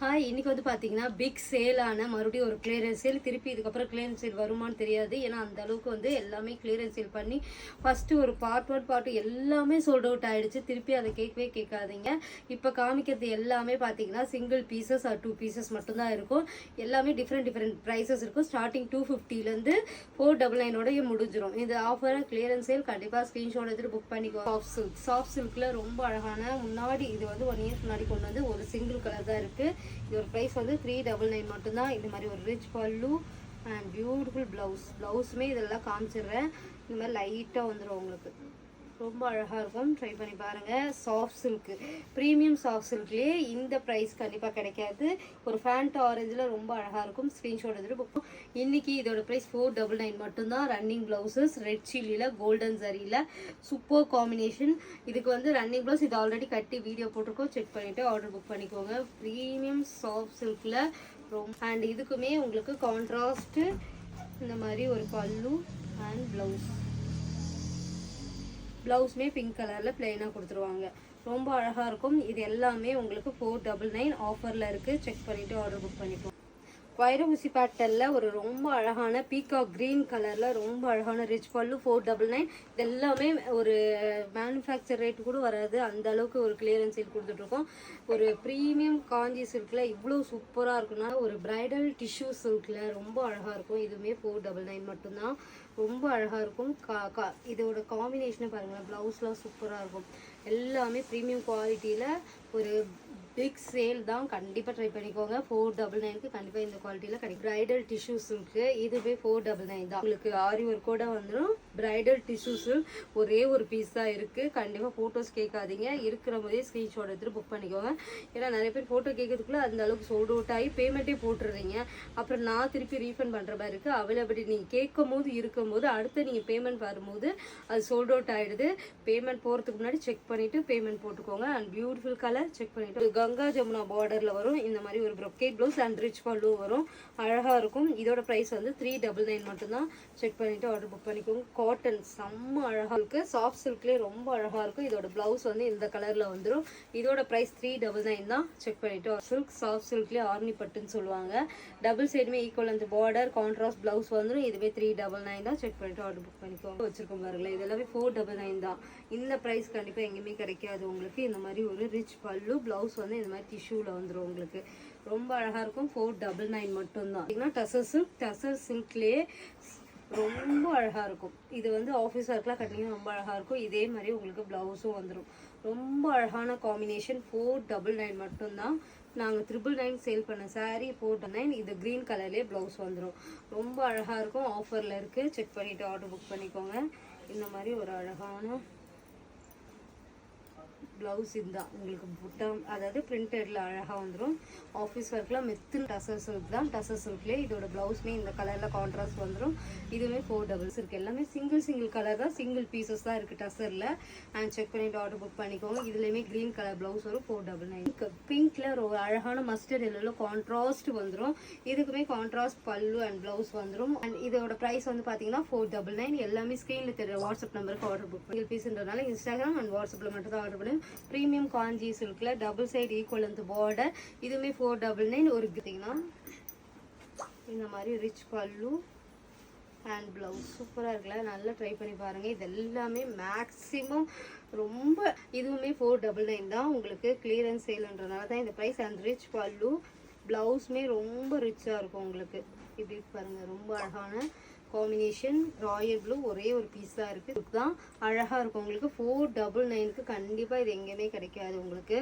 Hi, இன்னைக்கு வந்து பார்த்தீங்கன்னா பிக் சேலான மறுபடியும் ஒரு கிளியரன்ஸ் சேல். திருப்பி இதுக்கப்புறம் கிளியரன்ஸ் சேல் வருமானு தெரியாது. ஏன்னா அந்த அளவுக்கு வந்து எல்லாமே கிளியரன்ஸ் சேல் பண்ணி ஃபஸ்ட்டு ஒரு பார்ட் 1 பார்ட் எல்லாமே சோல்ட் அவுட் ஆகிடுச்சு. திருப்பி அதை கேட்கவே கேட்காதீங்க. இப்போ காமிக்கிறது எல்லாமே பார்த்தீங்கன்னா சிங்கிள் பீசஸ் ஆர் 2 பீசஸ் மட்டும்தான் இருக்கும். எல்லாமே டிஃப்ரெண்ட் ப்ரைஸஸ் இருக்கும். ஸ்டார்டிங் 250லேருந்து 499 முடிஞ்சிடும். இந்த ஆஃபர் கிளியரன்ஸ் சேல் கண்டிப்பாக ஸ்க்ரீன்ஷாட் எடுத்துட்டு புக் பண்ணிக்கோ. சாஃப்ட் சில்கில் ரொம்ப அழகான முன்னாடி இது வந்து 1 இயர்ஸ் முன்னாடி கொண்டு வந்து ஒரு சிங்கிள் கலர் தான் இருக்குது. இது ஒரு ப்ரைஸ் வந்து 399 மட்டும்தான். இந்த மாதிரி ஒரு ரிச் பல்லு அண்ட் பியூட்டிஃபுல் ப்ளவுஸுமே இதெல்லாம் காமிச்சிடுறேன். இந்த மாதிரி லைட்டாக வந்துடும் உங்களுக்கு. ரொம்ப அழகாக இருக்கும். ட்ரை பண்ணி பாருங்கள். சாஃப்ட் சில்க்கு, ப்ரீமியம் சாஃப்ட் சில்க்லேயே இந்த ப்ரைஸ் கண்டிப்பாக கிடைக்காது. ஒரு ஃபேண்ட் ஆரஞ்சில் ரொம்ப அழகாக இருக்கும். ஸ்க்ரீன்ஷாட் எடுத்துகிட்டு புக். இன்றைக்கி இதோட ப்ரைஸ் 499 மட்டும்தான். ரன்னிங் ப்ளவுசஸ் ரெட் சில்லியில் கோல்டன் சரியில் சூப்பர் காம்பினேஷன். இதுக்கு வந்து ரன்னிங் ப்ளவுஸ் இது ஆல்ரெடி கட்டி வீடியோ போட்டிருக்கோம். செக் பண்ணிவிட்டு ஆர்டர் புக் பண்ணிக்கோங்க. ப்ரீமியம் சாஃப்ட் சில்கில் அண்ட் இதுக்குமே உங்களுக்கு கான்ட்ராஸ்ட்டு இந்த மாதிரி ஒரு பல்லு அண்ட் ப்ளவுஸுமே பிங்க் கலரில் பிளெயினாக கொடுத்துருவாங்க. ரொம்ப அழகாக இருக்கும். இது எல்லாமே உங்களுக்கு 499 ஆஃபரில் இருக்குது. செக் பண்ணிவிட்டு ஆர்டர் புக் பண்ணிப்போம். வைரஊசி பேட்டர்னில் ஒரு ரொம்ப அழகான பீகாக் க்ரீன் கலரில் ரொம்ப அழகான ரிச் பல்லு 499. இது எல்லாமே ஒரு மேனுஃபேக்சர் ரேட்டு கூட வராது. அந்த அளவுக்கு ஒரு கிளியரன்ஸ் சேல் கொடுத்துட்ருக்கோம். ஒரு ப்ரீமியம் காஞ்சி சில்கில் இவ்வளோ சூப்பராக இருக்குன்னா ஒரு பிரைடல் டிஷ்யூ சில்கில் ரொம்ப அழகாக இருக்கும். இதுவுமே 499 மட்டும்தான். ரொம்ப அழகாக இருக்கும். இதோட காம்பினேஷனை பாருங்கள். ப்ளவுஸ்லாம் சூப்பராக இருக்கும். எல்லாமே ப்ரீமியம் குவாலிட்டியில் ஒரு பிக் சேல் தான். கண்டிப்பாக ட்ரை பண்ணிக்கோங்க. 499க்கு கண்டிப்பாக இந்த குவாலிட்டியில் கிடைக்கும். பிரைடல் டிஷ்யூ சில்க்கு இதுவே 499 தான். உங்களுக்கு ஆரி ஒர்க்கோட வந்துடும். பிரைடல் டிஷ்யூ சில்க் ஒரே ஒரு பீஸ் தான் இருக்குது. கண்டிப்பாக ஃபோட்டோஸ் கேட்காதீங்க. இருக்கிற போதே ஸ்க்ரீன்ஷாட் எடுத்துகிட்டு புக் பண்ணிக்கோங்க. ஏன்னா நிறைய பேர் ஃபோட்டோ கேட்கறதுக்குள்ளே அந்த அளவுக்கு சோல்ட் அவுட் ஆகி பேமெண்ட்டே போட்டுடுறீங்க. அப்புறம் நான் திருப்பி ரீஃபண்ட் பண்ணுற மாதிரி இருக்குது. அவைலபிலிட்டி நீங்கள் கேட்கும் போது இருக்கும்போது அடுத்து நீங்கள் பேமெண்ட் வரும்போது அது சோல்ட் அவுட் ஆகிடுது. பேமெண்ட் போகிறதுக்கு முன்னாடி செக் பண்ணிவிட்டு பேமெண்ட் போட்டுக்கோங்க. அண்ட் பியூட்டிஃபுல் கலர் செக் பண்ணிவிட்டு கங்கா ஜமுனா பார்டரில் வரும். இந்த மாதிரி ஒரு ப்ரொக்கேட் ப்ளவுஸ் அண்ட் ரிச் பல்லு வரும். அழகாக இருக்கும். இதோட ப்ரைஸ் வந்து 399 மட்டும்தான். செக் பண்ணிவிட்டு ஆர்டர் புக் பண்ணிக்கோங்க. காட்டன் செம்ம அழகாக இருக்குது. சாஃப்ட் சில்க்லேயே ரொம்ப அழகாக இருக்கும். இதோட ப்ளவுஸ் வந்து இந்த கலரில் வந்துடும். இதோட ப்ரைஸ் 399 தான். செக் பண்ணிவிட்டு சில்க் சாஃப்ட் சில்க்லேயே ஆர்னி பட்டுன்னு சொல்லுவாங்க. டபுள் சைடுமே ஈக்குவல் அந்த பார்டர் கான்ட்ராஸ்ட் ப்ளவுஸ் வந்துடும். இதுவே 399 தான். செக் பண்ணிவிட்டு ஆர்டர் புக் பண்ணிக்கோங்க. வச்சிருக்கோம் பாருங்களேன். இது எல்லாமே 499 தான். இந்த ப்ரைஸ் கண்டிப்பாக எங்கேயுமே கிடைக்காது உங்களுக்கு. இந்த மாதிரி ஒரு ரிச் பல்லு ப்ளவுஸ் வந்து இந்த மாதிரி டிஷ்யூவில் வந்துடும் உங்களுக்கு. ரொம்ப அழகாக இருக்கும். 499 மட்டும்தான். டசர் சில்க்லேயே ரொம்ப அழகாக இருக்கும். இது வந்து ஆஃபீஸ் ஒர்க்லாம் கட்டிங்கன்னா ரொம்ப அழகாக இருக்கும். இதே மாதிரி உங்களுக்கு ப்ளவுஸும் வந்துடும். ரொம்ப அழகான காம்பினேஷன். 499 மட்டும்தான். நாங்கள் 999 சேல் பண்ண சாரீ 499. இது க்ரீன் கலர்லேயே ப்ளவுஸ் வந்துடும். ரொம்ப அழகாக இருக்கும். ஆஃபரில் இருக்குது. செக் பண்ணிவிட்டு ஆர்டர் புக் பண்ணிக்கோங்க. இந்த மாதிரி ஒரு அழகான ப்ளவுஸ் இதுதான் உங்களுக்கு புட்டம், அதாவது பிரிண்டடில் அழகாக வந்துடும். ஆஃபீஸ் ஒர்க்கில் மெத்தின் டசர் சில்க் தான். டசர் சில்க்லேயே இதோட ப்ளவுஸ்மே இந்த கலரில் கான்ட்ராஸ்ட் வந்துடும். இதுவுமே 4 இருக்குது. எல்லாமே சிங்கிள் கலர் தான். சிங்கிள் பீசஸ் தான் இருக்குது டசரில். அண்ட் செக் பண்ணிவிட்டு ஆர்டர் புக் பண்ணிக்கோங்க. இதுலேயுமே க்ரீன் கலர் ப்ளவுஸ் வரும். 499. பிங்க்கில் ஒரு அழகான மஸ்டர்ட் எல்லோவில் கான்ட்ராஸ்ட் வந்துடும். இதுக்குமே கான்ட்ராஸ்ட் பல்லு அண்ட் ப்ளவுஸ் வந்துடும். அண்ட் இதோட ப்ரைஸ் வந்து பார்த்தீங்கன்னா 499. எல்லாமே ஸ்க்ரீனில் தெரிய வாட்ஸ்அப் நம்பருக்கு ஆர்டர் புக் பண்ணி பீஸ்ன்றதுனால இன்ஸ்டாகிராம் அண்ட் வாட்ஸ்அப்பில் மட்டும் தான் ஆர்டர் பண்ணி. ப்ரீமியம் காஞ்சி சில்க்ல டபுள் சைடு ஈக்குவல் அந்த பார்டர். இதுவுமே 499. ஒரு பார்த்தீங்கன்னா இந்த மாதிரி ரிச் பல்லு அண்ட் ப்ளவுஸ் சூப்பராக இருக்குல்ல. நல்லா ட்ரை பண்ணி பாருங்கள். இது எல்லாமே மேக்ஸிமம் ரொம்ப இதுவுமே 499 தான். உங்களுக்கு கிளியரன்ஸ் சேல்ன்றதுனால தான் இந்த ப்ரைஸ். அண்ட் ரிச் பல்லு ப்ளவுஸுமே ரொம்ப ரிச்சாக இருக்கும் உங்களுக்கு. இப்படி பாருங்கள். ரொம்ப அழகான காம்பினேஷன். ராயல் ப்ளூ ஒரே ஒரு பீஸ் தான் இருக்குது. இதுதான் அழகாக இருக்கும் உங்களுக்கு. 499க்கு கண்டிப்பாக இது எங்கேயுமே கிடைக்காது உங்களுக்கு.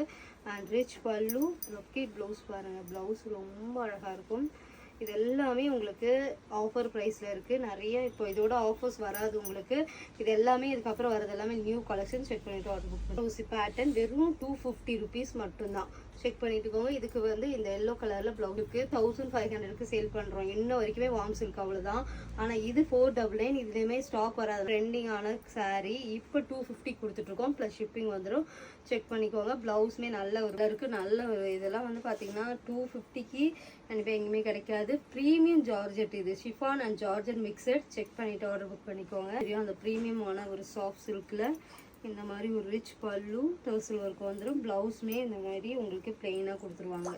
அண்ட் ரிச் பல்லு ரொக்கேட் ப்ளவுஸ் பாருங்கள். ப்ளவுஸ் ரொம்ப அழகாக இருக்கும். இது எல்லாமே உங்களுக்கு ஆஃபர் ப்ரைஸில் இருக்குது. நிறைய இப்போ இதோட ஆஃபர்ஸ் வராது உங்களுக்கு. இது எல்லாமே இதுக்கப்புறம் வரது எல்லாமே நியூ கலெக்ஷன். செக் பண்ணிவிட்டு ஆர்டர் புக் பண்ணி ஊசி பேட்டர்ன் வெறும் 250 ருபீஸ் மட்டும்தான். செக் பண்ணிட்டுக்கோங்க. இதுக்கு வந்து இந்த எல்லோ கலரில் ப்ளவுஸுக்கு 1500க்கு சேல் பண்ணுறோம். இன்ன வரைக்குமே வார்ம் சில்க் அவ்வளோதான். ஆனால் இது 499. இதுலேயுமே ஸ்டாக் வராது. ட்ரெண்டிங்கான சாரீ இப்போ 250 கொடுத்துட்ருக்கோம். ப்ளஸ் ஷிப்பிங் வந்துடும். செக் பண்ணிக்கோங்க. ப்ளவுஸுமே நல்ல ஒரு இருக்குது. நல்ல ஒரு இதெல்லாம் வந்து பார்த்தீங்கன்னா 250க்கு கண்டிப்பாக எங்கேயுமே கிடைக்காது. Premium georgette. இது chiffon and georgette mixed. Check பண்ணிவிட்டு ஆர்டர் புக் பண்ணிக்கோங்க. அந்த ப்ரீமியமான ஒரு சாஃப்ட் சில்கில் இந்த மாதிரி ஒரு ரிச் பல்லு டர்சல் ஒர்க் வந்துடும். ப்ளவுஸுமே இந்த மாதிரி உங்களுக்கு பிளெயினாக கொடுத்துருவாங்க.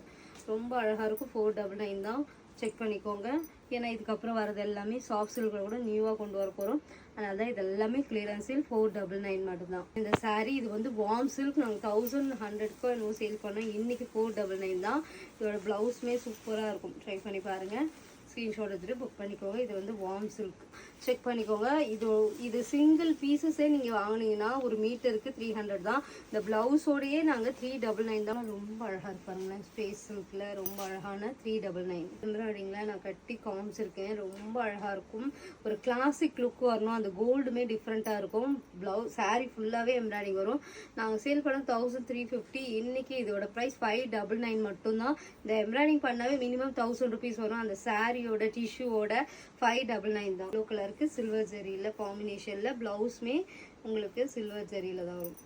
ரொம்ப அழகாக இருக்கும். 499 தான், செக் பண்ணிக்கோங்க. ஏன்னா இதுக்கப்புறம் வரது எல்லாமே சாஃப்ட் சில்கில் கூட நியூவாக கொண்டு வர போகிறோம். அதனால தான் இது எல்லாமே கிளியரன்ஸ் சேல். 499 மட்டும்தான் இந்த saree. இது வந்து வார்ம் சில்க். நாங்கள் 1100க்கோ என்னவோ சேல் பண்ணோம். இன்றைக்கி 499 தான். இதோட ப்ளவுஸுமே சூப்பராக இருக்கும். ட்ரை பண்ணி பாருங்கள். ஸ்க்ரீன்ஷாட் எடுத்துகிட்டு புக் பண்ணிக்கோங்க. இது வந்து வார்ம் சில்க், செக் பண்ணிக்கோங்க. இது சிங்கிள் பீசஸே நீங்கள் வாங்கினீங்கன்னா ஒரு மீட்டருக்கு 300 தான். இந்த ப்ளவுஸோடையே நாங்கள் 399 தான். ரொம்ப அழகாக இருப்பாருங்களேன். ஸ்பேஸ் சில்கில் ரொம்ப அழகான 399 எம்ப்ராய்டிங்கில் நான் கட்டி காமிச்சிருக்கேன். ரொம்ப அழகாக இருக்கும். ஒரு கிளாசிக் லுக் வரணும். அந்த கோல்டுமே டிஃப்ரெண்ட்டாக இருக்கும். ப்ளவுஸ் saree ஃபுல்லாகவே எம்ப்ராய்டிங் வரும். நாங்கள் சேல் பண்ண 1350. இன்றைக்கி இதோட ப்ரைஸ் 599 மட்டும்தான். இந்த எம்ப்ராய்டிங் பண்ணாவே மினிமம் 1000 ருபீஸ் வரும். அந்த சாரியோட டிஷ்யூவோட 599 தான். ப்ளூ கலருக்கு சில்வர் ஜெரியில் காம்பினேஷனில் ப்ளவுஸுமே உங்களுக்கு சில்வர் ஜெரியில் தான் வரும்.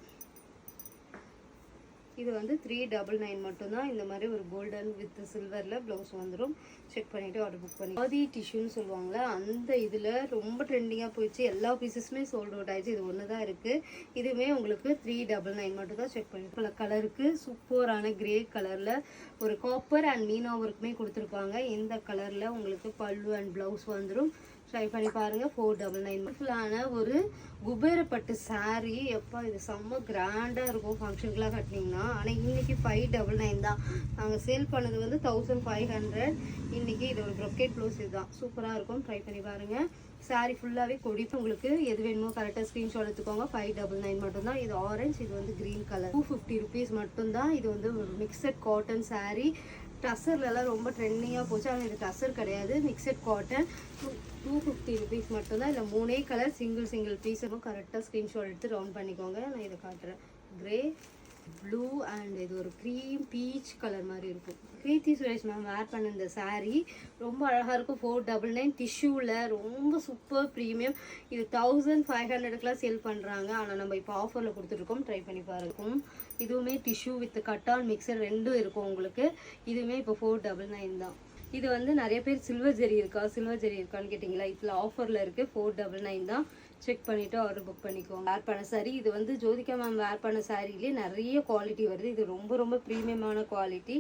இது வந்து 399 மட்டும்தான். இந்த மாதிரி ஒரு கோல்டன் வித் சில்வரில் ப்ளவுஸ் வந்துடும். செக் பண்ணிவிட்டு ஆர்டர் புக் பண்ணி. ஆதி டிஷ்யூன்னு சொல்லுவாங்களே, அந்த இதில் ரொம்ப ட்ரெண்டிங்காக போயிடுச்சு. எல்லா பீசஸுமே சோல்ட் அவுட் ஆயிடுச்சு. இது ஒன்று தான் இருக்குது. இதுவுமே உங்களுக்கு 399 மட்டும் தான். செக் பண்ணி. பல கலருக்கு சூப்பரான கிரே கலரில் ஒரு காப்பர் அண்ட் மீனா ஒர்க்குமே கொடுத்துருப்பாங்க. இந்த கலரில் உங்களுக்கு பல்லு அண்ட் ப்ளவுஸ் வந்துடும். ட்ரை பண்ணி பாருங்கள். 499 ஃபுல்லான ஒரு குபேரப்பட்டு saree. எப்போ இது செம்ம கிராண்டாக இருக்கும் ஃபங்க்ஷனுக்குலாம் கட்டினீங்கன்னா. ஆனால் இன்றைக்கி 599 தான். நாங்கள் சேல் பண்ணது வந்து 1500. இன்றைக்கி இது ஒரு ப்ரொக்கேட் ப்ளவுஸ். இதுதான் சூப்பராக இருக்கும். ட்ரை பண்ணி பாருங்கள். saree ஃபுல்லாகவே கொடிப்பு. உங்களுக்கு எது வேணுமோ கரெக்டாக ஸ்க்ரீன்ஷாட் எடுத்துக்கோங்க. 599 மட்டும்தான். இது ஆரஞ்சு, இது வந்து க்ரீன் கலர். 250 ருபீஸ் மட்டும்தான். இது வந்து ஒரு மிக்சட் காட்டன் saree. டசர்லலாம் ரொம்ப ட்ரெண்டிங்காக போச்சு. ஆனால் இது டசர் கிடையாது, மிக்சட் காட்டன். 250 ருபீஸ் மட்டும்தான். இல்லை 3 கலர் சிங்கிள் பீஸ் இருக்கும். கரெக்டாக ஸ்க்ரீன்ஷாட் எடுத்து ரவுண்ட் பண்ணிக்கோங்க. நான் இதை காட்டுறேன். கிரே, ப்ளூ அண்ட் இது ஒரு க்ரீம் பீச் கலர் மாதிரி இருக்கும். கிருத்தி சுரேஷ் மேம் வேர் பண்ண இந்த saree ரொம்ப அழகாக இருக்கும். 499 டிஷ்யூவில் ரொம்ப சூப்பர் ப்ரீமியம். இது 1500க்குலாம் சேல் பண்ணுறாங்க. ஆனால் நம்ம இப்போ ஆஃபரில் கொடுத்துருக்கோம். ட்ரை பண்ணி பாருங்க. இதுவுமே டிஷ்யூ வித் கட்டான் மிக்சர் ரெண்டும் இருக்கும் உங்களுக்கு. இதுவுமே இப்போ 499 தான். இது வந்து நிறைய பேர் சில்வர் ஜெரி இருக்கான்னு கேட்டிங்களா? இதில் ஆஃபரில் இருக்குது. 499 தான். செக் பண்ணிவிட்டு ஆர்டர் புக் பண்ணிக்கோங்க. வேர் பண்ண saree. இது வந்து ஜோதிகா மேம் வேர் பண்ண சாரிலே நிறைய குவாலிட்டி வருது. இது ரொம்ப ப்ரீமியமான குவாலிட்டி.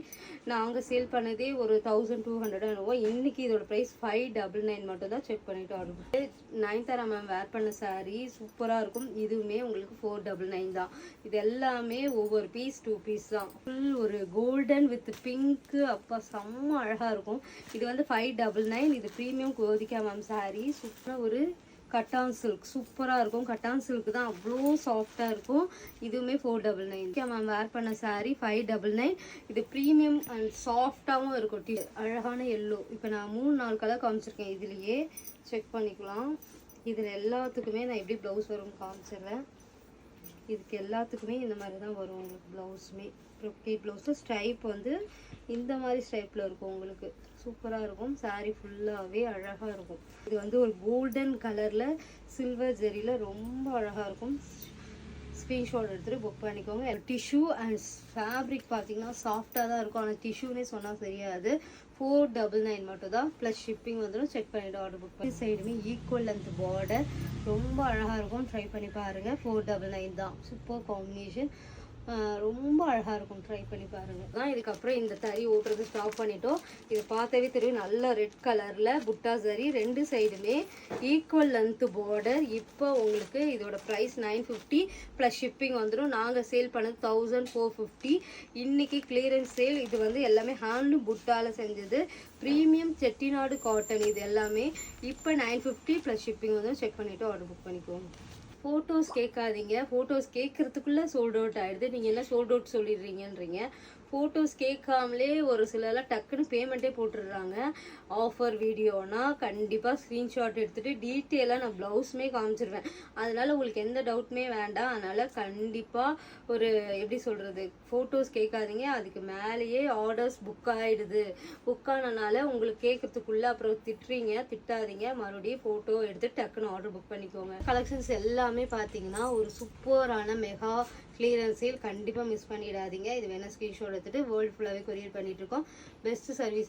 நாங்கள் சேல் பண்ணதே ஒரு 1200 என்னவோ. இன்றைக்கி இதோட ப்ரைஸ் 599 மட்டும் தான். செக் பண்ணிவிட்டு ஆர்டர் புக். நயன்தாரா மேம் வேர் பண்ண saree சூப்பராக இருக்கும். இதுவுமே உங்களுக்கு 499 தான். இது எல்லாமே ஒவ்வொரு பீஸ் 2 பீஸ் தான். ஃபுல் ஒரு கோல்டன் வித் பிங்க்கு. அப்பா செம்ம அழகாக இருக்கும். இது வந்து 599. இது ப்ரீமியம் ஜோதிகா மேம் saree. சூப்பராக ஒரு கட்டான் சில்க் சூப்பராக இருக்கும். கட்டான் சில்க் தான், அவ்வளோ சாஃப்டாக இருக்கும். இதுவுமே 499. மேம் வேர் பண்ண saree 599. இது ப்ரீமியம் அண்ட் சாஃப்டாகவும் இருக்கும். அழகான எல்லோ. இப்போ நான் 3-4 கலர் காமிச்சிருக்கேன். இதுலேயே செக் பண்ணிக்கலாம். இதில் எல்லாத்துக்குமே நான் எப்படி ப்ளவுஸ் வரும் காமிச்சிடுறேன். இதுக்கு எல்லாத்துக்குமே இந்த மாதிரி தான் வரும் உங்களுக்கு ப்ளவுஸுமே. ப்ரொக்கேட் ப்ளவுஸில் ஸ்ட்ரைப் வந்து இந்த மாதிரி ஸ்ட்ரைப்பில் இருக்கும் உங்களுக்கு. சூப்பராக இருக்கும். saree ஃபுல்லாகவே அழகாக இருக்கும். இது வந்து ஒரு கோல்டன் கலரில் சில்வர் ஜெரியில் ரொம்ப அழகாக இருக்கும். ஸ்க்ரீன்ஷாட் எடுத்துகிட்டு புக் பண்ணிக்கோங்க. டிஷ்யூ அண்ட் ஃபேப்ரிக் பார்த்தீங்கன்னா சாஃப்டாக தான் இருக்கும். ஆனால் டிஷ்யூனே சொன்னால் தெரியாது. 499 மட்டும் தான். ப்ளஸ் ஷிப்பிங் வந்துடும். செக் பண்ணிவிட்டு ஆர்டர் புக் பண்ணி. சைடுமே ஈக்குவல் லென்த் பார்டர் ரொம்ப அழகாக இருக்கும். ட்ரை பண்ணி பாருங்கள். 499 தான். Super combination. ரொம்ப அழகாக இருக்கும். ட்ரை பண்ணி பாருங்கள். இதுக்கப்புறம் இந்த தறி ஓட்டுறது ஸ்டாப் பண்ணிட்டோம். இது பார்த்தாவே தெரியும். நல்ல ரெட் கலரில் புட்டா சரி. 2 சைடுமே ஈக்குவல் லென்த் பார்டர். இப்போ உங்களுக்கு இதோட ப்ரைஸ் 950 ப்ளஸ் ஷிப்பிங் வந்துடும். நாங்கள் சேல் பண்ணது 1450. இன்றைக்கி கிளியரன்ஸ் சேல். இது வந்து எல்லாமே ஹேண்ட்லூம் புட்டாவில் செஞ்சது. Premium Chettinad cotton. இது எல்லாமே இப்போ 950 ப்ளஸ் ஷிப்பிங் வந்து. செக் பண்ணிவிட்டு ஆர்டர் புக் பண்ணிக்கோங்க. ஃபோட்டோஸ் கேட்காதீங்க. ஃபோட்டோஸ் கேட்குறதுக்குள்ளே சோல்ட் அவுட் ஆகிடுது. நீங்கள் என்ன சோல்ட் அவுட் சொல்லிடுறீங்கன்றீங்க. ஃபோட்டோஸ் கேட்காமலே ஒரு சிலர்லாம் டக்குன்னு பேமெண்ட்டே போட்டுடுறாங்க. ஆஃபர் வீடியோனா கண்டிப்பாக ஸ்க்ரீன்ஷாட் எடுத்துகிட்டு டீட்டெயிலாக நான் ப்ளவுஸுமே காமிச்சிருவேன். அதனால் உங்களுக்கு எந்த டவுட்டுமே வேண்டாம். அதனால் கண்டிப்பாக ஒரு எப்படி சொல்கிறது, ஃபோட்டோஸ் கேட்காதீங்க. அதுக்கு மேலேயே ஆர்டர்ஸ் புக் ஆகிடுது. புக் ஆனனால உங்களுக்கு கேட்கறதுக்குள்ளே அப்புறம் திட்டாதீங்க. மறுபடியும் ஃபோட்டோ எடுத்து டக்குன்னு ஆர்டர் புக் பண்ணிக்கோங்க. கலெக்ஷன்ஸ் எல்லாமே பார்த்தீங்கன்னா ஒரு சூப்பரான மெகா கிளியரன்ஸ் சேல். கண்டிப்பாக மிஸ் பண்ணிடாதீங்க. இது வேணால் ஸ்க்ரீன்ஷாட் எடுத்துகிட்டு வேர்ல்டு ஃபுல்லாகவே கொரியர் பண்ணிகிட்ருக்கோம். பெஸ்ட் சர்வீஸாக